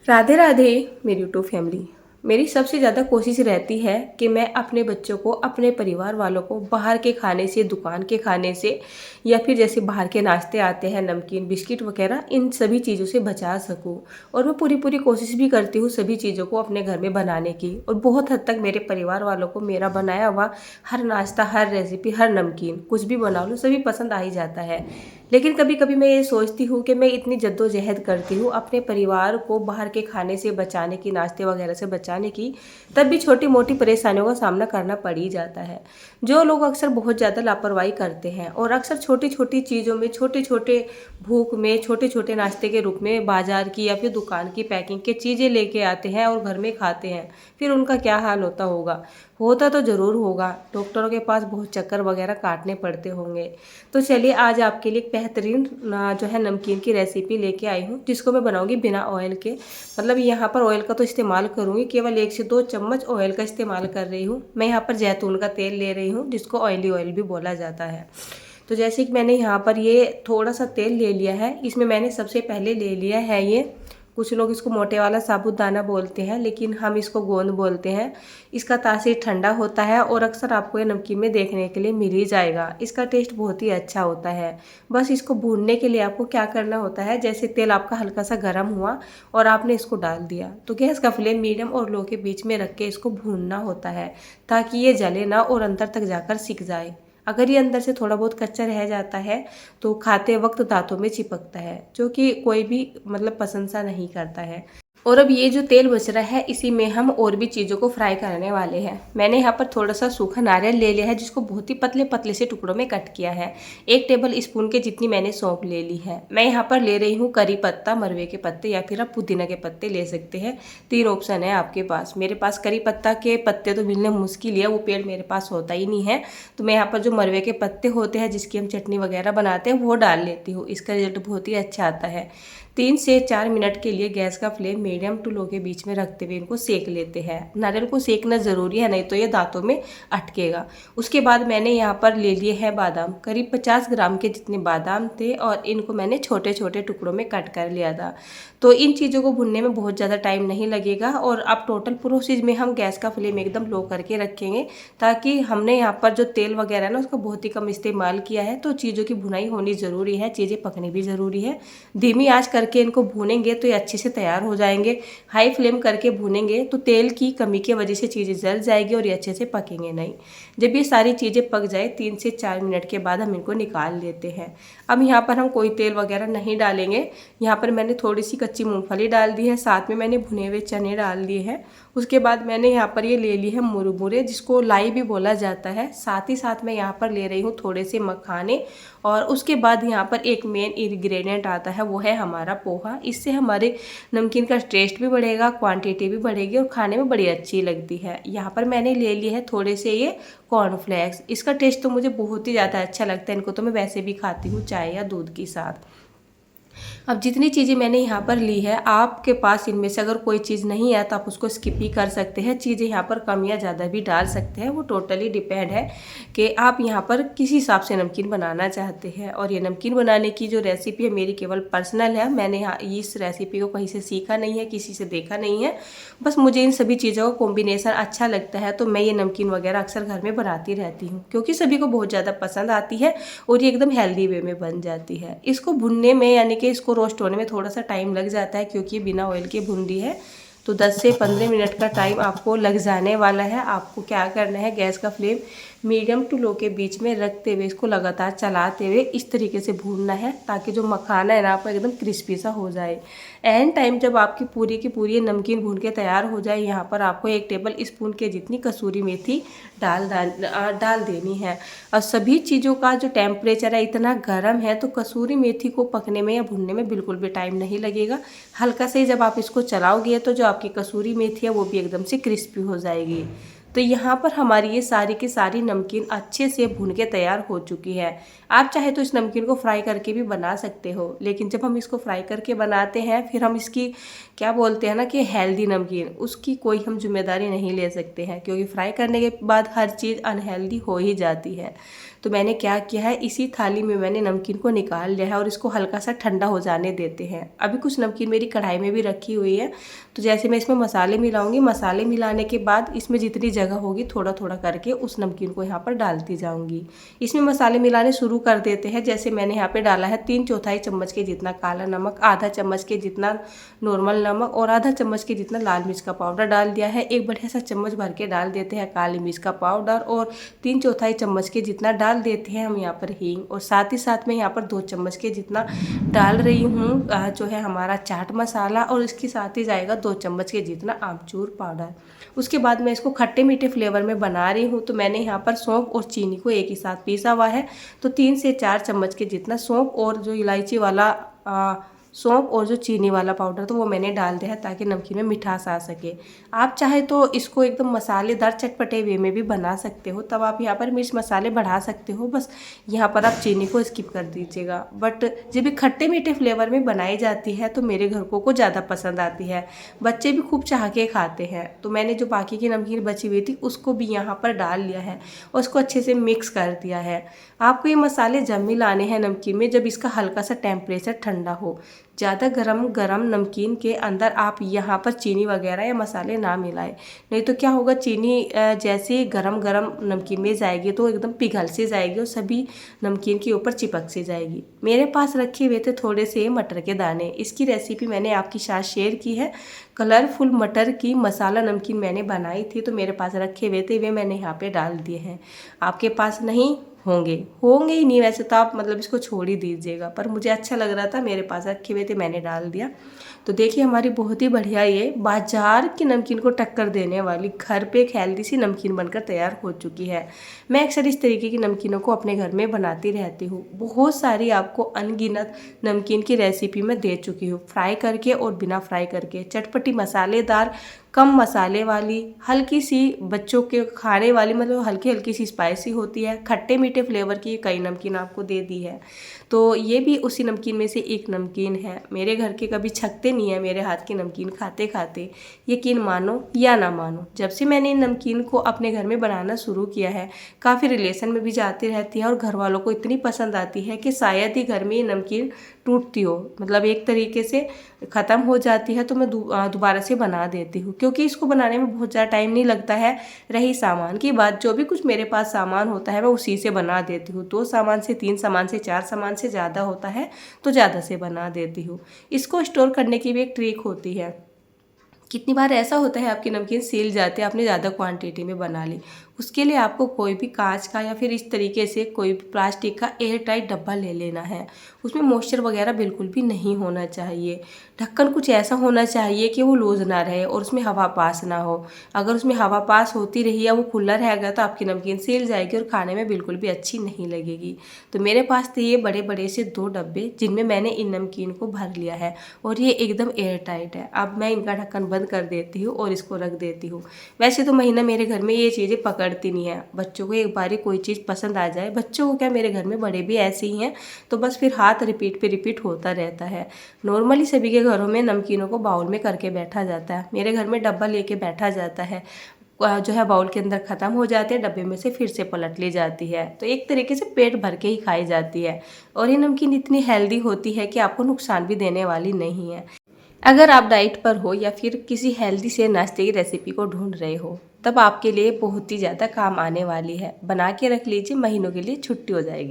राधे राधे मेरी YouTube family. मेरी सबसे ज़्यादा कोशिश रहती है कि मैं अपने बच्चों को, अपने परिवार वालों को बाहर के खाने से, दुकान के खाने से या फिर जैसे बाहर के नाश्ते आते हैं, नमकीन बिस्किट वगैरह, इन सभी चीज़ों से बचा सकूं। और मैं पूरी पूरी कोशिश भी करती हूँ सभी चीज़ों को अपने घर में बनाने की। और बहुत हद तक मेरे परिवार वालों को मेरा बनाया हुआ हर नाश्ता, हर रेसिपी, हर नमकीन कुछ भी बना लूँ सभी पसंद आ ही जाता है। लेकिन कभी कभी मैं ये सोचती हूँ कि मैं इतनी जद्दोजहद करती हूँ अपने परिवार को बाहर के खाने से बचाने की, नाश्ते वगैरह से बचाने की, तब भी छोटी मोटी परेशानियों का सामना करना पड़ ही जाता है। जो लोग अक्सर बहुत ज़्यादा लापरवाही करते हैं और अक्सर छोटी छोटी चीज़ों में, छोटे छोटे भूख में, छोटे छोटे नाश्ते के रूप में बाजार की या फिर दुकान की पैकिंग के चीज़ें लेके आते हैं और घर में खाते हैं, फिर उनका क्या हाल होता होगा। होता तो ज़रूर होगा, डॉक्टरों के पास बहुत चक्कर वगैरह काटने पड़ते होंगे। तो चलिए आज आपके लिए एक बेहतरीन जो है नमकीन की रेसिपी लेके आई हूँ, जिसको मैं बनाऊँगी बिना ऑयल के। मतलब यहाँ पर ऑयल का तो इस्तेमाल करूँगी, केवल 1 से 2 चम्मच ऑयल का इस्तेमाल कर रही हूँ। मैं यहाँ पर जैतून का तेल ले रही हूँ, जिसको ऑयली ऑयल भी बोला जाता है। तो जैसे कि मैंने यहाँ पर ये थोड़ा सा तेल ले लिया है, इसमें मैंने सबसे पहले ले लिया है ये, कुछ लोग इसको मोटे वाला साबूदाना बोलते हैं, लेकिन हम इसको गोंद बोलते हैं। इसका तासीर ठंडा होता है और अक्सर आपको ये नमकीन में देखने के लिए मिल ही जाएगा। इसका टेस्ट बहुत ही अच्छा होता है। बस इसको भूनने के लिए आपको क्या करना होता है, जैसे तेल आपका हल्का सा गर्म हुआ और आपने इसको डाल दिया, तो गैस का फ्लेम मीडियम और लो के बीच में रख के इसको भूनना होता है, ताकि ये जले ना और अंदर तक जाकर सिक जाए। अगर ये अंदर से थोड़ा बहुत कच्चा रह जाता है तो खाते वक्त दांतों में चिपकता है, जो कि कोई भी मतलब प्रशंसा नहीं करता है। और अब ये जो तेल बच रहा है, इसी में हम और भी चीज़ों को फ्राई करने वाले हैं। मैंने यहाँ पर थोड़ा सा सूखा नारियल ले लिया है, जिसको बहुत ही पतले पतले से टुकड़ों में कट किया है। 1 टेबल स्पून के जितनी मैंने सौंफ ले ली है। मैं यहाँ पर ले रही हूँ करी पत्ता, मरवे के पत्ते या फिर आप पुदीना के पत्ते ले सकते हैं। 3 ऑप्शन है आपके पास। मेरे पास करी पत्ता के पत्ते तो मिलने मुश्किल है, वो पेड़ मेरे पास होता ही नहीं है। तो मैं यहाँ पर जो मरवे के पत्ते होते हैं, जिसकी हम चटनी वगैरह बनाते हैं, वो डाल लेती हूँ। इसका रिजल्ट बहुत ही अच्छा आता है। 3 से 4 मिनट के लिए गैस का फ्लेम मीडियम टू लो के बीच में रखते हुए इनको सेक लेते हैं। नारियल को सेकना ज़रूरी है, नहीं तो ये दांतों में अटकेगा। उसके बाद मैंने यहाँ पर ले लिए हैं बादाम, करीब 50 ग्राम के जितने बादाम थे, और इनको मैंने छोटे छोटे टुकड़ों में कट कर लिया था। तो इन चीज़ों को भुनने में बहुत ज़्यादा टाइम नहीं लगेगा। और अब टोटल प्रोसेस में हम गैस का फ्लेम एकदम लो करके रखेंगे, ताकि हमने यहाँ पर जो तेल वगैरह है ना, उसका बहुत ही कम इस्तेमाल किया है। तो चीज़ों की भुनाई होनी ज़रूरी है, चीज़ें पकनी भी ज़रूरी है। धीमी आंच करके इनको भूनेंगे तो ये अच्छे से तैयार हो जाएंगे। हाई फ्लेम करके भूनेंगे तो तेल की कमी की वजह से चीज़ें जल जाएगी और ये अच्छे से पकेंगे नहीं। जब ये सारी चीज़ें पक जाए 3 से 4 मिनट के बाद हम इनको निकाल लेते हैं। अब यहाँ पर हम कोई तेल वगैरह नहीं डालेंगे। यहाँ पर मैंने थोड़ी सी कच्ची मूंगफली डाल दी है, साथ में मैंने भुने हुए चने डाल दिए हैं। उसके बाद मैंने यहाँ पर ये ले ली है मुरमुरे, जिसको लाई भी बोला जाता है। साथ ही साथ मैं यहाँ पर ले रही हूँ थोड़े से मखाने। और उसके बाद यहाँ पर एक मेन इंग्रेडिएंट आता है, वो है हमारा पोहा। इससे हमारे नमकीन का टेस्ट भी बढ़ेगा, क्वांटिटी भी बढ़ेगी और खाने में बड़ी अच्छी लगती है। यहाँ पर मैंने ले लिए है थोड़े से ये कॉर्नफ्लेक्स। इसका टेस्ट तो मुझे बहुत ही ज़्यादा अच्छा लगता है। इनको तो मैं वैसे भी खाती हूँ चाय या दूध के साथ। अब जितनी चीज़ें मैंने यहाँ पर ली है, आपके पास इनमें से अगर कोई चीज़ नहीं है तो आप उसको स्किप ही कर सकते हैं। चीज़ें यहाँ पर कम या ज़्यादा भी डाल सकते हैं, वो टोटली डिपेंड है कि आप यहाँ पर किस हिसाब से नमकीन बनाना चाहते हैं। और ये नमकीन बनाने की जो रेसिपी है मेरी केवल पर्सनल है। मैंने यहाँ इस रेसिपी को कहीं से सीखा नहीं है, किसी से देखा नहीं है। बस मुझे इन सभी चीज़ों का कॉम्बिनेशन अच्छा लगता है, तो मैं ये नमकीन वगैरह अक्सर घर में बनाती रहती हूँ, क्योंकि सभी को बहुत ज़्यादा पसंद आती है और ये एकदम हेल्दी वे में बन जाती है। इसको भुनने में, यानी कि इसको रोस्ट होने में थोड़ा सा टाइम लग जाता है, क्योंकि बिना ऑयल के भुन रही है। तो 10 से 15 मिनट का टाइम आपको लग जाने वाला है। आपको क्या करना है, गैस का फ्लेम मीडियम टू लो के बीच में रखते हुए इसको लगातार चलाते हुए इस तरीके से भूनना है, ताकि जो मखाना है ना आपका एकदम क्रिस्पी सा हो जाए। एंड टाइम जब आपकी पूरी की पूरी नमकीन भून के तैयार हो जाए, यहाँ पर आपको 1 टेबल स्पून के जितनी कसूरी मेथी डाल देनी है। और सभी चीज़ों का जो टेम्परेचर है इतना गर्म है, तो कसूरी मेथी को पकने में या भुनने में बिल्कुल भी टाइम नहीं लगेगा। हल्का से जब आप इसको चलाओगे तो जो आपकी कसूरी मेथी है वो भी एकदम से क्रिस्पी हो जाएगी। तो यहाँ पर हमारी ये सारी की सारी नमकीन अच्छे से भून के तैयार हो चुकी है। आप चाहे तो इस नमकीन को फ्राई करके भी बना सकते हो, लेकिन जब हम इसको फ्राई करके बनाते हैं फिर हम इसकी क्या बोलते हैं ना कि हेल्दी नमकीन, उसकी कोई हम जिम्मेदारी नहीं ले सकते हैं, क्योंकि फ्राई करने के बाद हर चीज़ अनहेल्दी हो ही जाती है। तो मैंने क्या किया है, इसी थाली में मैंने नमकीन को निकाल लिया है और इसको हल्का सा ठंडा हो जाने देते हैं। अभी कुछ नमकीन मेरी कढ़ाई में भी रखी हुई है। तो जैसे मैं इसमें मसाले मिलाऊंगी, मसाले मिलाने के बाद इसमें जितनी जगह होगी थोड़ा थोड़ा करके उस नमकीन को यहाँ पर डालती जाऊँगी। इसमें मसाले मिलाने शुरू कर देते हैं। जैसे मैंने यहाँ पे डाला है 3/4 चम्मच के जितना काला नमक, आधा चम्मच के जितना नॉर्मल नमक और आधा चम्मच के जितना लाल मिर्च का पाउडर डाल दिया है। एक बढ़िया सा चम्मच भर के डाल देते हैं काली मिर्च का पाउडर और 3/4 चम्मच के जितना डाल देते हैं हम यहाँ पर हींग, और साथ ही साथ में यहाँ पर 2 चम्मच के जितना डाल रही हूँ जो है हमारा चाट मसाला, और इसके साथ ही जाएगा 2 चम्मच के जितना आमचूर पाउडर। उसके बाद मैं इसको खट्टे मीठे फ्लेवर में बना रही हूँ। तो मैंने यहाँ पर सौंफ और चीनी को एक ही साथ पीसा हुआ है। तो 3 से 4 चम्मच के जितना सौंफ और जो इलायची वाला सौंफ और जो चीनी वाला पाउडर तो वो मैंने डाल दिया है ताकि नमकीन में मिठास आ सके। आप चाहे तो इसको एकदम मसालेदार चटपटे वे में भी बना सकते हो, तब आप यहाँ पर मिर्च मसाले बढ़ा सकते हो, बस यहाँ पर आप चीनी को स्किप कर दीजिएगा। बट जब भी खट्टे मीठे फ्लेवर में बनाई जाती है तो मेरे घर को ज़्यादा पसंद आती है, बच्चे भी खूब चाह के खाते हैं। तो मैंने जो बाकी की नमकीन बची हुई थी उसको भी यहाँ पर डाल लिया है और उसको अच्छे से मिक्स कर दिया है। आपको ये मसाले जब मिलाने हैं नमकीन में जब इसका हल्का सा टेम्परेचर ठंडा हो। ज़्यादा गरम नमकीन के अंदर आप यहाँ पर चीनी वगैरह या मसाले ना मिलाएं, नहीं तो क्या होगा, चीनी जैसे ही गरम नमकीन में जाएगी तो एकदम पिघल से जाएगी और सभी नमकीन के ऊपर चिपक से जाएगी। मेरे पास रखे हुए थे थोड़े से मटर के दाने, इसकी रेसिपी मैंने आपके साथ शेयर की है। कलरफुल मटर की मसाला नमकीन मैंने बनाई थी, तो मेरे पास रखे हुए थे वे मैंने यहाँ पे डाल दिए हैं। आपके पास नहीं होंगे ही नहीं, वैसे तो आप मतलब इसको छोड़ ही दीजिएगा, पर मुझे अच्छा लग रहा था, मेरे पास रखे हुए थे, मैंने डाल दिया। तो देखिए हमारी बहुत ही बढ़िया ये बाजार की नमकीन को टक्कर देने वाली घर पे एक हेल्दी सी नमकीन बनकर तैयार हो चुकी है। मैं अक्सर इस तरीके की नमकीनों को अपने घर में बनाती रहती हूँ। बहुत सारी आपको अनगिनत नमकीन की रेसिपी मैं दे चुकी हूँ, फ्राई करके और बिना फ्राई करके, चटपटी मसालेदार कम मसाले वाली, हल्की सी बच्चों के खाने वाली, मतलब हल्की सी स्पाइसी होती है, खट्टे मीठे फ्लेवर की कई नमकीन आपको दे दी है। तो ये भी उसी नमकीन में से एक नमकीन है। मेरे घर के कभी छकते नहीं है मेरे हाथ की नमकीन खाते खाते, यकीन मानो या ना मानो। जब से मैंने इन नमकीन को अपने घर में बनाना शुरू किया है, काफ़ी रिलेशन में भी जाती रहती है और घर वालों को इतनी पसंद आती है कि शायद ही घर में ये नमकीन टूटती हो, मतलब एक तरीके से ख़त्म हो जाती है तो मैं दोबारा से बना देती हूँ, क्योंकि इसको बनाने में बहुत ज़्यादा टाइम नहीं लगता है। रही सामान की बात, जो भी कुछ मेरे पास सामान होता है मैं उसी से बना देती हूँ। 2 सामान से 3 सामान से 4 सामान से ज़्यादा होता है तो ज़्यादा से बना देती हूँ। इसको स्टोर करने की भी एक ट्रिक होती है। कितनी बार ऐसा होता है आपकी नमकीन सील जाते हैं, आपने ज़्यादा क्वांटिटी में बना ली, उसके लिए आपको कोई भी कांच का या फिर इस तरीके से कोई भी प्लास्टिक का एयर टाइट डब्बा ले लेना है। उसमें मॉइस्चर वगैरह बिल्कुल भी नहीं होना चाहिए। ढक्कन कुछ ऐसा होना चाहिए कि वो लूज ना रहे और उसमें हवा पास ना हो। अगर उसमें हवा पास होती रही या वो खुला रहेगा तो आपकी नमकीन सील जाएगी और खाने में बिल्कुल भी अच्छी नहीं लगेगी। तो मेरे पास थे ये बड़े बड़े से 2 डब्बे जिनमें मैंने इन नमकीन को भर लिया है और ये एकदम एयर टाइट है। अब मैं इनका ढक्कन बंद कर देती हूँ और इसको रख देती हूँ। वैसे तो महीना मेरे घर में ये चीज़ें पकड़ती नहीं है। बच्चों को एक बारी कोई चीज़ पसंद आ जाए, बच्चों को क्या, मेरे घर में बड़े भी ऐसे ही हैं, तो बस फिर हाथ रिपीट पे रिपीट होता रहता है। नॉर्मली सभी के घरों में नमकीनों को बाउल में करके बैठा जाता है, मेरे घर में डब्बा लेके बैठा जाता है, जो है बाउल के अंदर ख़त्म हो जाते हैं, डब्बे में से फिर से पलट ली जाती है। तो एक तरीके से पेट भर के ही खाई जाती है और ये नमकीन इतनी हेल्दी होती है कि आपको नुकसान भी देने वाली नहीं है। अगर आप डाइट पर हो या फिर किसी हेल्दी से नाश्ते की रेसिपी को ढूंढ रहे हो, तब आपके लिए बहुत ही ज़्यादा काम आने वाली है। बना के रख लीजिए, महीनों के लिए छुट्टी हो जाएगी।